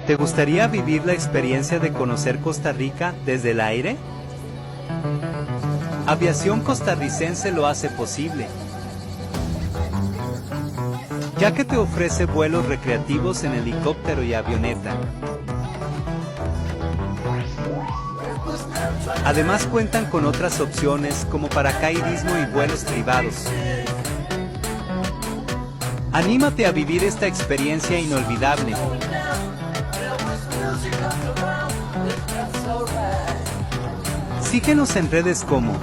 ¿Te gustaría vivir la experiencia de conocer Costa Rica desde el aire? Aviación Costarricense lo hace posible, ya que te ofrece vuelos recreativos en helicóptero y avioneta. Además cuentan con otras opciones como paracaidismo y vuelos privados. Anímate a vivir esta experiencia inolvidable. Síguenos en redes como